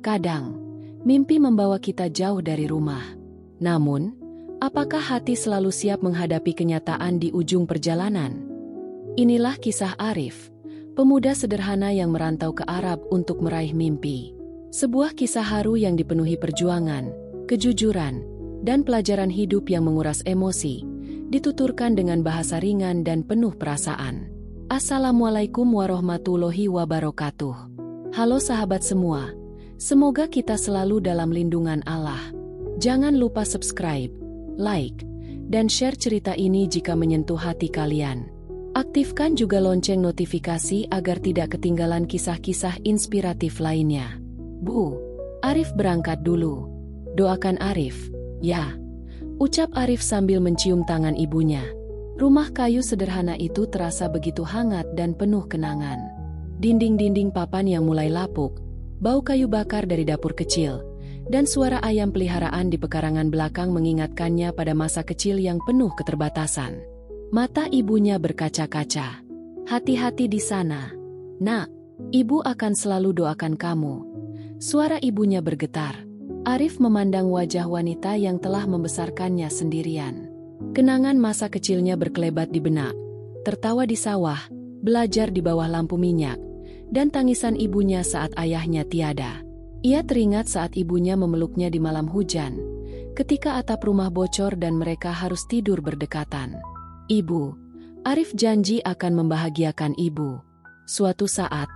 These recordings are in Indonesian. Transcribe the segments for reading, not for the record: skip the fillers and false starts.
Kadang, mimpi membawa kita jauh dari rumah. Namun, apakah hati selalu siap menghadapi kenyataan di ujung perjalanan? Inilah kisah Arif, pemuda sederhana yang merantau ke Arab untuk meraih mimpi. Sebuah kisah haru yang dipenuhi perjuangan, kejujuran, dan pelajaran hidup yang menguras emosi, dituturkan dengan bahasa ringan dan penuh perasaan. Assalamualaikum warahmatullahi wabarakatuh. Halo sahabat semua, semoga kita selalu dalam lindungan Allah. Jangan lupa subscribe, like, dan share cerita ini jika menyentuh hati kalian. Aktifkan juga lonceng notifikasi agar tidak ketinggalan kisah-kisah inspiratif lainnya. Bu, Arif berangkat dulu. Doakan Arif, ya. Ucap Arif sambil mencium tangan ibunya. Rumah kayu sederhana itu terasa begitu hangat dan penuh kenangan. Dinding-dinding papan yang mulai lapuk, bau kayu bakar dari dapur kecil, dan suara ayam peliharaan di pekarangan belakang mengingatkannya pada masa kecil yang penuh keterbatasan. Mata ibunya berkaca-kaca. Hati-hati di sana. Nak, ibu akan selalu doakan kamu. Suara ibunya bergetar. Arif memandang wajah wanita yang telah membesarkannya sendirian. Kenangan masa kecilnya berkelebat di benak. Tertawa di sawah, belajar di bawah lampu minyak, dan tangisan ibunya saat ayahnya tiada. Ia teringat saat ibunya memeluknya di malam hujan, ketika atap rumah bocor dan mereka harus tidur berdekatan. Ibu, Arif janji akan membahagiakan ibu. Suatu saat,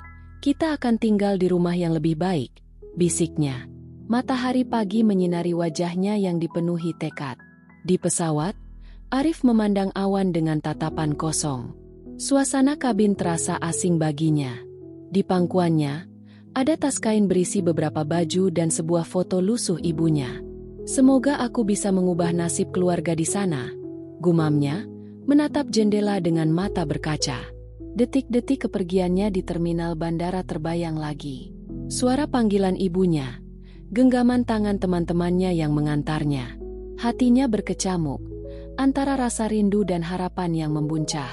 kita akan tinggal di rumah yang lebih baik, bisiknya. Matahari pagi menyinari wajahnya yang dipenuhi tekad. Di pesawat, Arif memandang awan dengan tatapan kosong. Suasana kabin terasa asing baginya. Di pangkuannya, ada tas kain berisi beberapa baju dan sebuah foto lusuh ibunya. Semoga aku bisa mengubah nasib keluarga di sana, gumamnya, menatap jendela dengan mata berkaca. Detik-detik kepergiannya di terminal bandara terbayang lagi. Suara panggilan ibunya, genggaman tangan teman-temannya yang mengantarnya. Hatinya berkecamuk, antara rasa rindu dan harapan yang membuncah.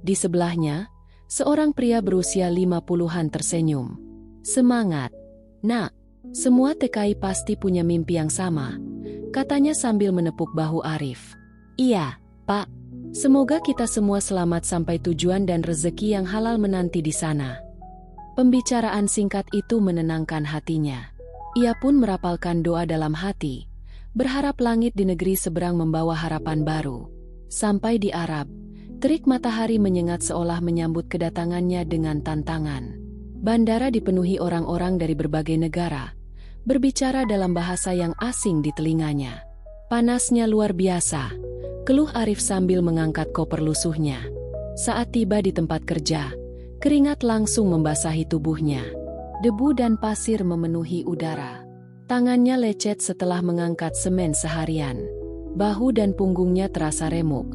Di sebelahnya, seorang pria berusia 50-an tersenyum. Semangat, nak, semua TKI pasti punya mimpi yang sama, katanya sambil menepuk bahu Arif. Iya, Pak. Semoga kita semua selamat sampai tujuan dan rezeki yang halal menanti di sana. Pembicaraan singkat itu menenangkan hatinya. Ia pun merapalkan doa dalam hati, berharap langit di negeri seberang membawa harapan baru. Sampai di Arab, terik matahari menyengat seolah menyambut kedatangannya dengan tantangan. Bandara dipenuhi orang-orang dari berbagai negara, berbicara dalam bahasa yang asing di telinganya. Panasnya luar biasa, keluh Arif sambil mengangkat koper lusuhnya. Saat tiba di tempat kerja, keringat langsung membasahi tubuhnya. Debu dan pasir memenuhi udara. Tangannya lecet setelah mengangkat semen seharian. Bahu dan punggungnya terasa remuk.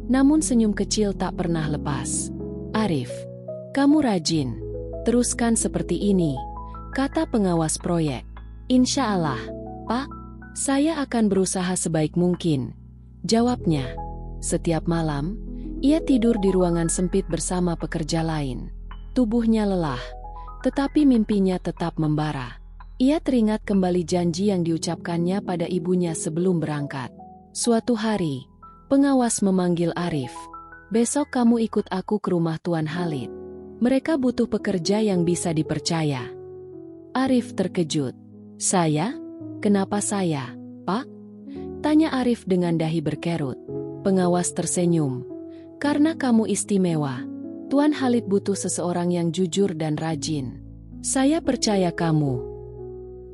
Namun senyum kecil tak pernah lepas. Arif, kamu rajin. Teruskan seperti ini, kata pengawas proyek. Insya Allah, Pak, saya akan berusaha sebaik mungkin, jawabnya. Setiap malam, ia tidur di ruangan sempit bersama pekerja lain. Tubuhnya lelah, tetapi mimpinya tetap membara. Ia teringat kembali janji yang diucapkannya pada ibunya sebelum berangkat. Suatu hari, pengawas memanggil Arif. Besok kamu ikut aku ke rumah Tuan Khalid. Mereka butuh pekerja yang bisa dipercaya. Arif terkejut. Saya? Kenapa saya, Pak? Tanya Arif dengan dahi berkerut. Pengawas tersenyum. Karena kamu istimewa. Tuan Khalid butuh seseorang yang jujur dan rajin. Saya percaya kamu.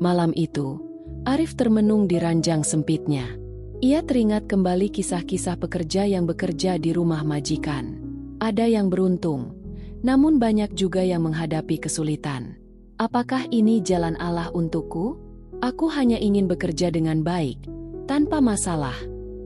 Malam itu, Arif termenung di ranjang sempitnya. Ia teringat kembali kisah-kisah pekerja yang bekerja di rumah majikan. Ada yang beruntung, namun banyak juga yang menghadapi kesulitan. Apakah ini jalan Allah untukku? Aku hanya ingin bekerja dengan baik, tanpa masalah,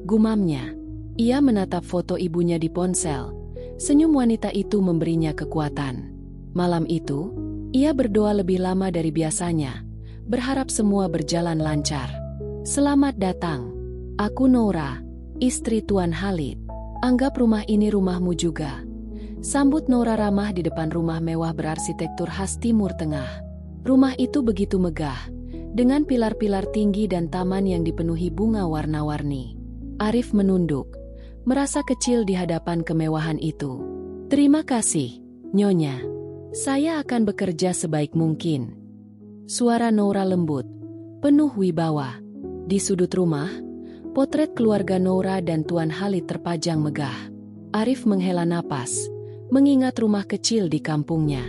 gumamnya. Ia menatap foto ibunya di ponsel. Senyum wanita itu memberinya kekuatan. Malam itu, ia berdoa lebih lama dari biasanya, berharap semua berjalan lancar. Selamat datang. Aku Nora, istri Tuan Khalid. Anggap rumah ini rumahmu juga. Sambut Nora ramah di depan rumah mewah berarsitektur khas Timur Tengah. Rumah itu begitu megah, dengan pilar-pilar tinggi dan taman yang dipenuhi bunga warna-warni. Arif menunduk, merasa kecil di hadapan kemewahan itu. "Terima kasih, Nyonya. Saya akan bekerja sebaik mungkin." Suara Noura lembut, penuh wibawa. Di sudut rumah, potret keluarga Noura dan Tuan Khalid terpajang megah. Arif menghela napas, mengingat rumah kecil di kampungnya.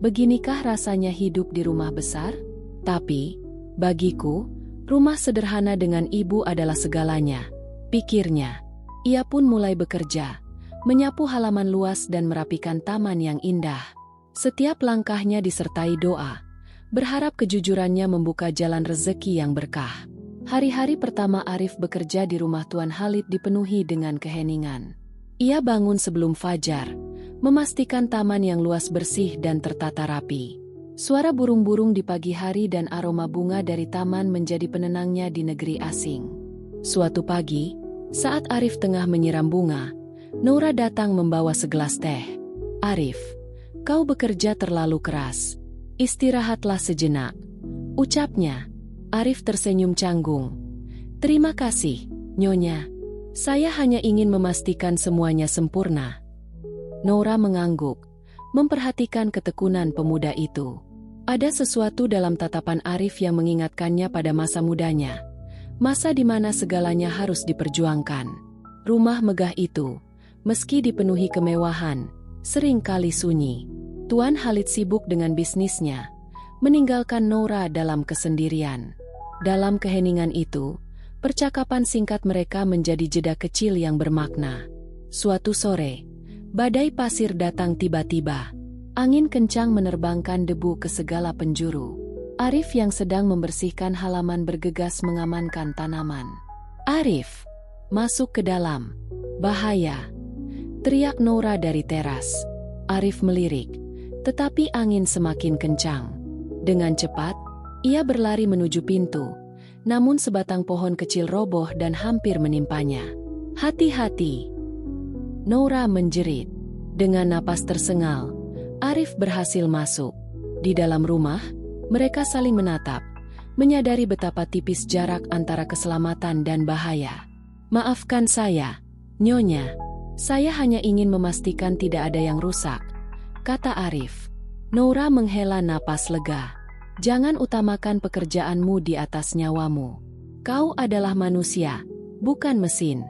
Beginikah rasanya hidup di rumah besar? Tapi, bagiku, rumah sederhana dengan ibu adalah segalanya, pikirnya. Ia pun mulai bekerja, menyapu halaman luas dan merapikan taman yang indah. Setiap langkahnya disertai doa, berharap kejujurannya membuka jalan rezeki yang berkah. Hari-hari pertama Arif bekerja di rumah Tuan Khalid dipenuhi dengan keheningan. Ia bangun sebelum fajar, memastikan taman yang luas bersih dan tertata rapi. Suara burung-burung di pagi hari dan aroma bunga dari taman menjadi penenangnya di negeri asing. Suatu pagi, saat Arif tengah menyiram bunga, Noura datang membawa segelas teh. "Arif, kau bekerja terlalu keras. Istirahatlah sejenak," ucapnya. Arif tersenyum canggung. "Terima kasih, Nyonya. Saya hanya ingin memastikan semuanya sempurna." Noura mengangguk, memperhatikan ketekunan pemuda itu. Ada sesuatu dalam tatapan Arif yang mengingatkannya pada masa mudanya. Masa di mana segalanya harus diperjuangkan. Rumah megah itu, meski dipenuhi kemewahan, sering kali sunyi. Tuan Khalid sibuk dengan bisnisnya, meninggalkan Noura dalam kesendirian. Dalam keheningan itu, percakapan singkat mereka menjadi jeda kecil yang bermakna. Suatu sore, badai pasir datang tiba-tiba. Angin kencang menerbangkan debu ke segala penjuru. Arif yang sedang membersihkan halaman bergegas mengamankan tanaman. "Arif, masuk ke dalam. Bahaya!" teriak Noura dari teras. Arif melirik, tetapi angin semakin kencang. Dengan cepat, ia berlari menuju pintu, namun sebatang pohon kecil roboh dan hampir menimpanya. "Hati-hati!" Noura menjerit. Dengan napas tersengal, Arif berhasil masuk. Di dalam rumah, mereka saling menatap, menyadari betapa tipis jarak antara keselamatan dan bahaya. "Maafkan saya, Nyonya. Saya hanya ingin memastikan tidak ada yang rusak," kata Arif. Noura menghela napas lega. "Jangan utamakan pekerjaanmu di atas nyawamu. Kau adalah manusia, bukan mesin."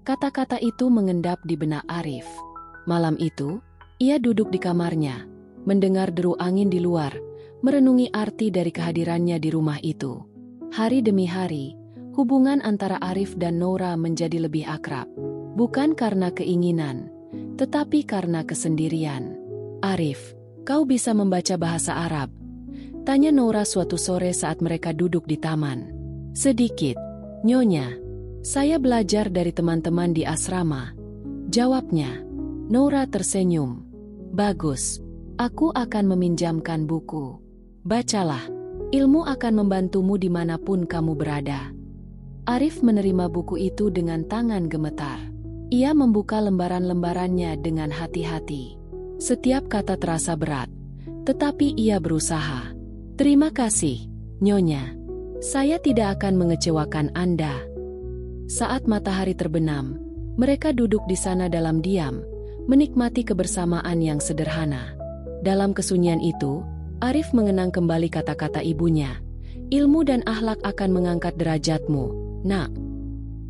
Kata-kata itu mengendap di benak Arif. Malam itu, ia duduk di kamarnya, mendengar deru angin di luar, merenungi arti dari kehadirannya di rumah itu. Hari demi hari, hubungan antara Arif dan Noura menjadi lebih akrab. Bukan karena keinginan, tetapi karena kesendirian. "Arif, kau bisa membaca bahasa Arab?" tanya Noura suatu sore saat mereka duduk di taman. "Sedikit, Nyonya. Saya belajar dari teman-teman di asrama," jawabnya. Noura tersenyum. "Bagus. Aku akan meminjamkan buku. Bacalah. Ilmu akan membantumu dimanapun kamu berada." Arif menerima buku itu dengan tangan gemetar. Ia membuka lembaran-lembarannya dengan hati-hati. Setiap kata terasa berat, tetapi ia berusaha. "Terima kasih, Nyonya. Saya tidak akan mengecewakan Anda." Saat matahari terbenam, mereka duduk di sana dalam diam, menikmati kebersamaan yang sederhana. Dalam kesunyian itu, Arif mengenang kembali kata-kata ibunya. "Ilmu dan akhlak akan mengangkat derajatmu, Nak."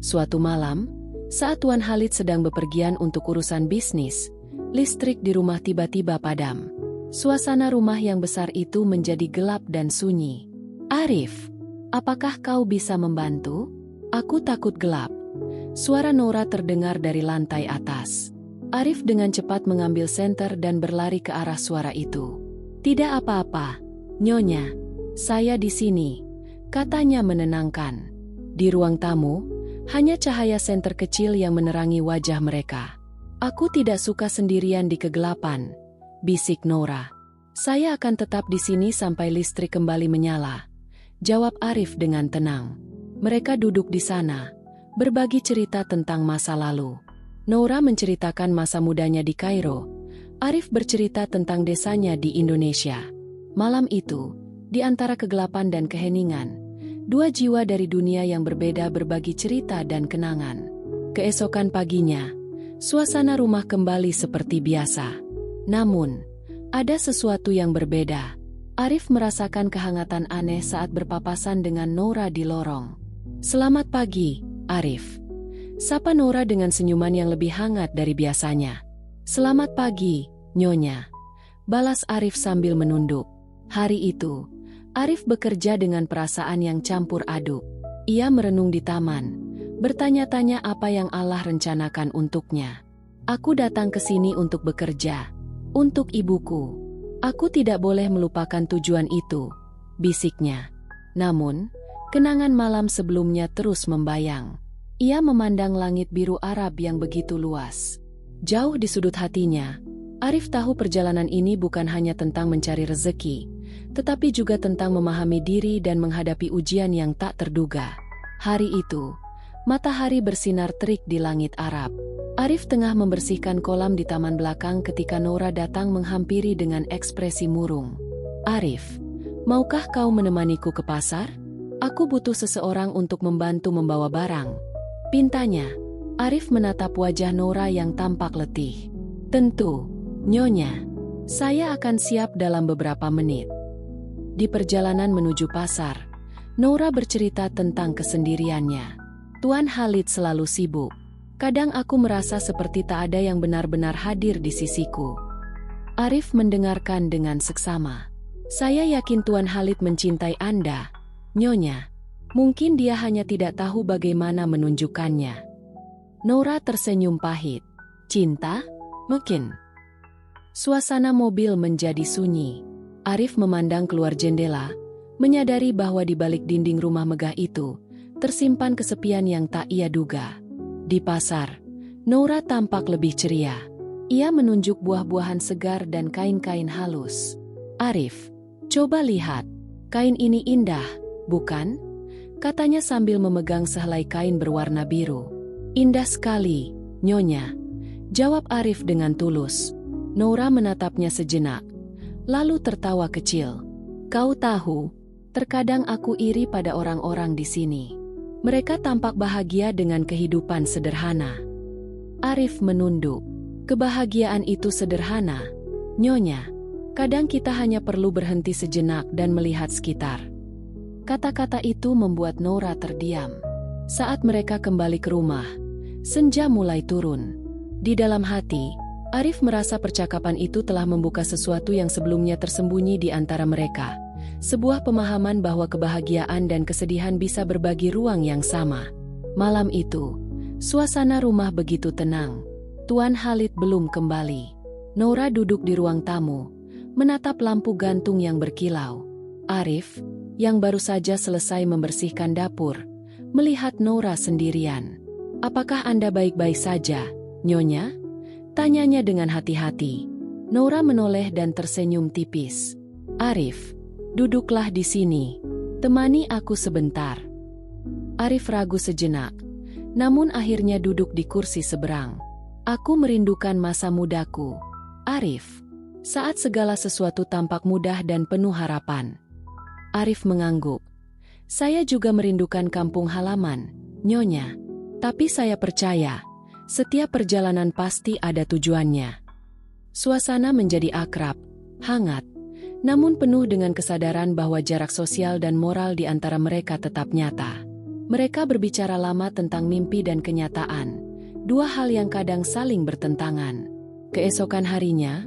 Suatu malam, saat Tuan Khalid sedang bepergian untuk urusan bisnis, listrik di rumah tiba-tiba padam. Suasana rumah yang besar itu menjadi gelap dan sunyi. "Arif, apakah kau bisa membantu? Aku takut gelap." Suara Noura terdengar dari lantai atas. Arif dengan cepat mengambil senter dan berlari ke arah suara itu. "Tidak apa-apa, Nyonya. Saya di sini," katanya menenangkan. Di ruang tamu, hanya cahaya senter kecil yang menerangi wajah mereka. "Aku tidak suka sendirian di kegelapan," bisik Noura. "Saya akan tetap di sini sampai listrik kembali menyala," jawab Arif dengan tenang. Mereka duduk di sana, berbagi cerita tentang masa lalu. Noura menceritakan masa mudanya di Kairo. Arif bercerita tentang desanya di Indonesia. Malam itu, Di antara kegelapan dan keheningan, dua jiwa dari dunia yang berbeda berbagi cerita dan kenangan. Keesokan paginya, suasana rumah kembali seperti biasa. Namun, ada sesuatu yang berbeda. Arif merasakan kehangatan aneh saat berpapasan dengan Nora di lorong. "Selamat pagi, Arif." Sapa Nora dengan senyuman yang lebih hangat dari biasanya. "Selamat pagi, Nyonya," balas Arif sambil menunduk. Hari itu, Arif bekerja dengan perasaan yang campur aduk. Ia merenung di taman, bertanya-tanya apa yang Allah rencanakan untuknya. "Aku datang ke sini untuk bekerja, untuk ibuku. Aku tidak boleh melupakan tujuan itu," bisiknya. Namun, kenangan malam sebelumnya terus membayang. Ia memandang langit biru Arab yang begitu luas. Jauh di sudut hatinya, Arif tahu perjalanan ini bukan hanya tentang mencari rezeki, tetapi juga tentang memahami diri dan menghadapi ujian yang tak terduga. Hari itu, matahari bersinar terik di langit Arab. Arif tengah membersihkan kolam di taman belakang ketika Nora datang menghampiri dengan ekspresi murung. "Arif, maukah kau menemaniku ke pasar? Aku butuh seseorang untuk membantu membawa barang," pintanya. Arif menatap wajah Nora yang tampak letih. "Tentu, Nyonya. Saya akan siap dalam beberapa menit." Di perjalanan menuju pasar, Nora bercerita tentang kesendiriannya. "Tuan Khalid selalu sibuk. Kadang aku merasa seperti tak ada yang benar-benar hadir di sisiku." Arif mendengarkan dengan seksama. "Saya yakin Tuan Khalid mencintai Anda, Nyonya. Mungkin dia hanya tidak tahu bagaimana menunjukkannya." Nora tersenyum pahit. "Cinta? Mungkin." Suasana mobil menjadi sunyi. Arif memandang keluar jendela, menyadari bahwa di balik dinding rumah megah itu, tersimpan kesepian yang tak ia duga. Di pasar, Nora tampak lebih ceria. Ia menunjuk buah-buahan segar dan kain-kain halus. "Arif, coba lihat. Kain ini indah, bukan?" katanya sambil memegang sehelai kain berwarna biru. "Indah sekali, Nyonya," jawab Arif dengan tulus. Nora menatapnya sejenak, lalu tertawa kecil. "Kau tahu, terkadang aku iri pada orang-orang di sini. Mereka tampak bahagia dengan kehidupan sederhana." Arif menunduk. "Kebahagiaan itu sederhana, Nyonya. Kadang kita hanya perlu berhenti sejenak dan melihat sekitar." Kata-kata itu membuat Nora terdiam. Saat mereka kembali ke rumah, senja mulai turun. Di dalam hati, Arif merasa percakapan itu telah membuka sesuatu yang sebelumnya tersembunyi di antara mereka. Sebuah pemahaman bahwa kebahagiaan dan kesedihan bisa berbagi ruang yang sama. Malam itu, suasana rumah begitu tenang. Tuan Khalid belum kembali. Nora duduk di ruang tamu, menatap lampu gantung yang berkilau. Arif, yang baru saja selesai membersihkan dapur, melihat Nora sendirian. "Apakah Anda baik-baik saja, Nyonya?" tanyanya dengan hati-hati. Nora menoleh dan tersenyum tipis. "Arif, duduklah di sini. Temani aku sebentar." Arif ragu sejenak, namun akhirnya duduk di kursi seberang. "Aku merindukan masa mudaku, Arif. Saat segala sesuatu tampak mudah dan penuh harapan." Arif mengangguk. "Saya juga merindukan kampung halaman, Nyonya. Tapi saya percaya, setiap perjalanan pasti ada tujuannya." Suasana menjadi akrab, hangat, namun penuh dengan kesadaran bahwa jarak sosial dan moral di antara mereka tetap nyata. Mereka berbicara lama tentang mimpi dan kenyataan, dua hal yang kadang saling bertentangan. Keesokan harinya,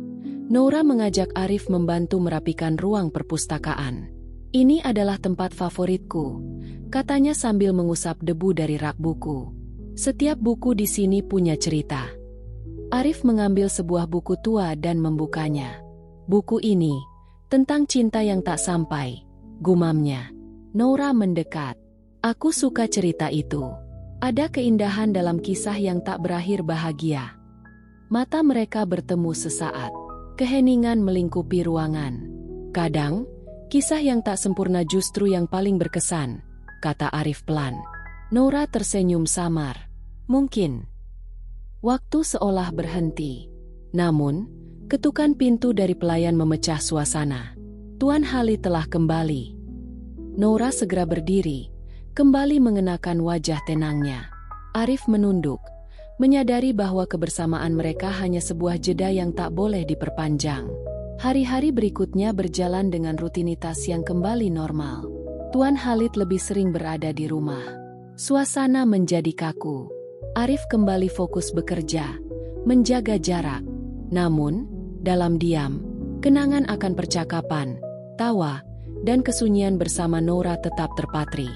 Nora mengajak Arif membantu merapikan ruang perpustakaan. "Ini adalah tempat favoritku," katanya sambil mengusap debu dari rak buku. "Setiap buku di sini punya cerita." Arif mengambil sebuah buku tua dan membukanya. "Buku ini tentang cinta yang tak sampai," gumamnya. Nora mendekat. "Aku suka cerita itu. Ada keindahan dalam kisah yang tak berakhir bahagia." Mata mereka bertemu sesaat. Keheningan melingkupi ruangan. "Kadang, kisah yang tak sempurna justru yang paling berkesan," kata Arif pelan. Nora tersenyum samar. "Mungkin." Waktu seolah berhenti. Namun, ketukan pintu dari pelayan memecah suasana. Tuan Khalid telah kembali. Noura segera berdiri, kembali mengenakan wajah tenangnya. Arif menunduk, menyadari bahwa kebersamaan mereka hanya sebuah jeda yang tak boleh diperpanjang. Hari-hari berikutnya berjalan dengan rutinitas yang kembali normal. Tuan Khalid lebih sering berada di rumah. Suasana menjadi kaku. Arif kembali fokus bekerja, menjaga jarak. Namun, dalam diam, kenangan akan percakapan, tawa, dan kesunyian bersama Noura tetap terpatri.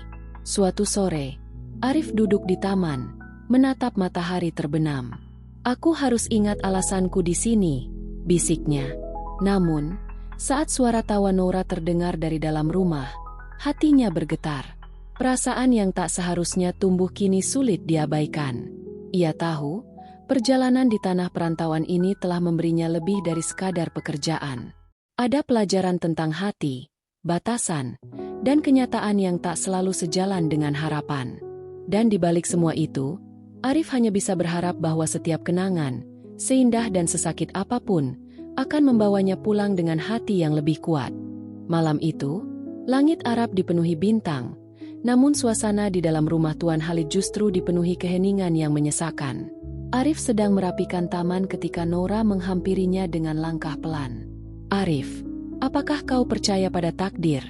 Suatu sore, Arif duduk di taman, menatap matahari terbenam. "Aku harus ingat alasanku di sini," bisiknya. Namun, saat suara tawa Noura terdengar dari dalam rumah, hatinya bergetar. Perasaan yang tak seharusnya tumbuh kini sulit diabaikan. Ia tahu, perjalanan di tanah perantauan ini telah memberinya lebih dari sekadar pekerjaan. Ada pelajaran tentang hati, batasan, dan kenyataan yang tak selalu sejalan dengan harapan. Dan di balik semua itu, Arif hanya bisa berharap bahwa setiap kenangan, seindah dan sesakit apapun, akan membawanya pulang dengan hati yang lebih kuat. Malam itu, langit Arab dipenuhi bintang, namun suasana di dalam rumah Tuan Khalid justru dipenuhi keheningan yang menyesakan. Arif sedang merapikan taman ketika Noura menghampirinya dengan langkah pelan. "Arif, apakah kau percaya pada takdir?"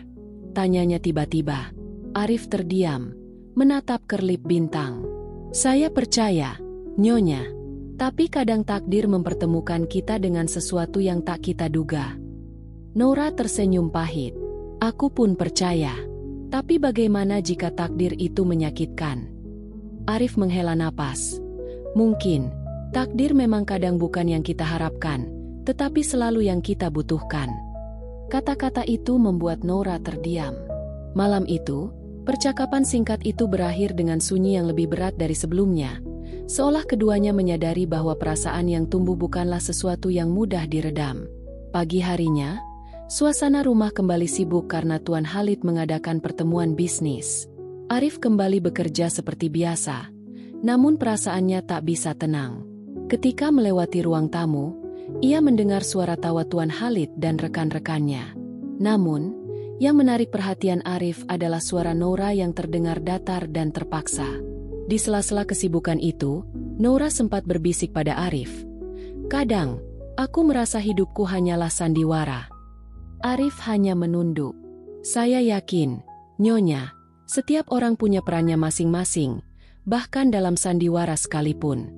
tanyanya tiba-tiba. Arif terdiam, menatap kerlip bintang. "Saya percaya, Nyonya. Tapi kadang takdir mempertemukan kita dengan sesuatu yang tak kita duga." Noura tersenyum pahit. "Aku pun percaya. Tapi bagaimana jika takdir itu menyakitkan?" Arif menghela napas. "Mungkin, takdir memang kadang bukan yang kita harapkan, tetapi selalu yang kita butuhkan." Kata-kata itu membuat Noura terdiam. Malam itu, percakapan singkat itu berakhir dengan sunyi yang lebih berat dari sebelumnya, seolah keduanya menyadari bahwa perasaan yang tumbuh bukanlah sesuatu yang mudah diredam. Pagi harinya, suasana rumah kembali sibuk karena Tuan Khalid mengadakan pertemuan bisnis. Arif kembali bekerja seperti biasa, namun perasaannya tak bisa tenang. Ketika melewati ruang tamu, ia mendengar suara tawa Tuan Khalid dan rekan-rekannya. Namun, yang menarik perhatian Arif adalah suara Noura yang terdengar datar dan terpaksa. Di sela-sela kesibukan itu, Noura sempat berbisik pada Arif. "Kadang, aku merasa hidupku hanyalah sandiwara." Arif hanya menunduk. "Saya yakin, Nyonya, setiap orang punya perannya masing-masing, bahkan dalam sandiwara sekalipun."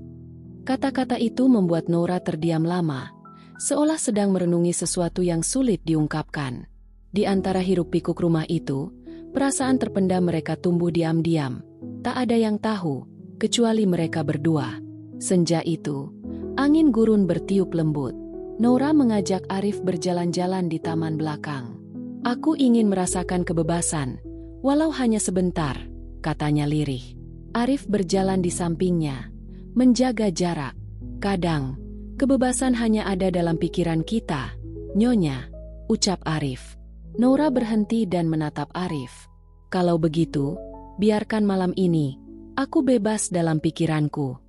Kata-kata itu membuat Noura terdiam lama, seolah sedang merenungi sesuatu yang sulit diungkapkan. Di antara hiruk-pikuk rumah itu, perasaan terpendam mereka tumbuh diam-diam. Tak ada yang tahu, kecuali mereka berdua. Senja itu, angin gurun bertiup lembut. Noura mengajak Arif berjalan-jalan di taman belakang. "Aku ingin merasakan kebebasan, walau hanya sebentar," katanya lirih. Arif berjalan di sampingnya, menjaga jarak. "Kadang, kebebasan hanya ada dalam pikiran kita, Nyonya," ucap Arif. Noura berhenti dan menatap Arif. "Kalau begitu, biarkan malam ini, aku bebas dalam pikiranku."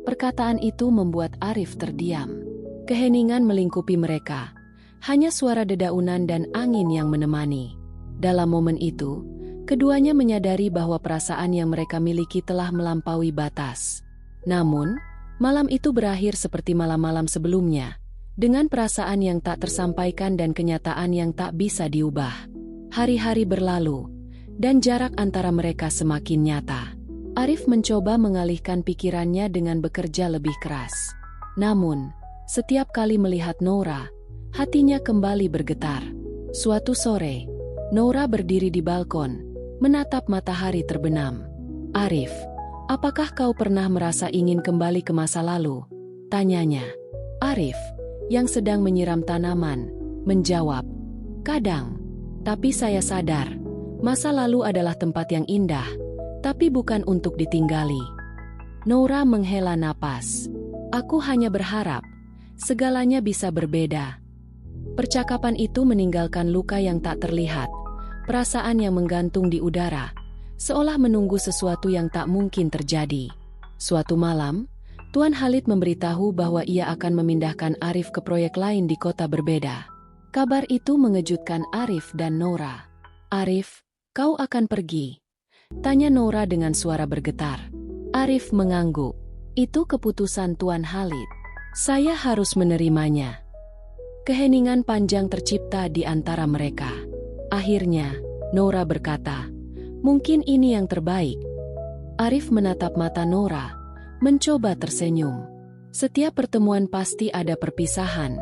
Perkataan itu membuat Arif terdiam. Keheningan melingkupi mereka, hanya suara dedaunan dan angin yang menemani. Dalam momen itu, keduanya menyadari bahwa perasaan yang mereka miliki telah melampaui batas. Namun, malam itu berakhir seperti malam-malam sebelumnya, dengan perasaan yang tak tersampaikan dan kenyataan yang tak bisa diubah. Hari-hari berlalu, dan jarak antara mereka semakin nyata. Arif mencoba mengalihkan pikirannya dengan bekerja lebih keras. Namun, setiap kali melihat Noura, hatinya kembali bergetar. Suatu sore, Noura berdiri di balkon, menatap matahari terbenam. "Arif, apakah kau pernah merasa ingin kembali ke masa lalu?" tanyanya. Arif, yang sedang menyiram tanaman, menjawab, "Kadang. Tapi saya sadar, masa lalu adalah tempat yang indah, tapi bukan untuk ditinggali." Noura menghela napas. "Aku hanya berharap segalanya bisa berbeda." Percakapan itu meninggalkan luka yang tak terlihat, perasaan yang menggantung di udara, seolah menunggu sesuatu yang tak mungkin terjadi. Suatu malam, Tuan Khalid memberitahu bahwa ia akan memindahkan Arif ke proyek lain di kota berbeda. Kabar itu mengejutkan Arif dan Nora. "Arif, kau akan pergi?" tanya Nora dengan suara bergetar. Arif mengangguk. "Itu keputusan Tuan Khalid. Saya harus menerimanya." Keheningan panjang tercipta di antara mereka. Akhirnya, Nora berkata, "Mungkin ini yang terbaik." Arif menatap mata Nora, mencoba tersenyum. "Setiap pertemuan pasti ada perpisahan,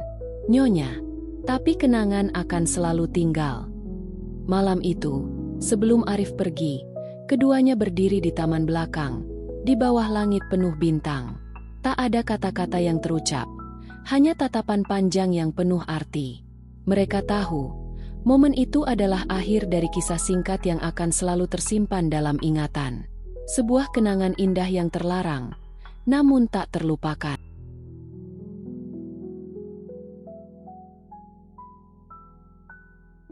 Nyonya. Tapi kenangan akan selalu tinggal." Malam itu, sebelum Arif pergi, keduanya berdiri di taman belakang, di bawah langit penuh bintang. Tak ada kata-kata yang terucap, hanya tatapan panjang yang penuh arti. Mereka tahu, momen itu adalah akhir dari kisah singkat yang akan selalu tersimpan dalam ingatan. Sebuah kenangan indah yang terlarang, namun tak terlupakan.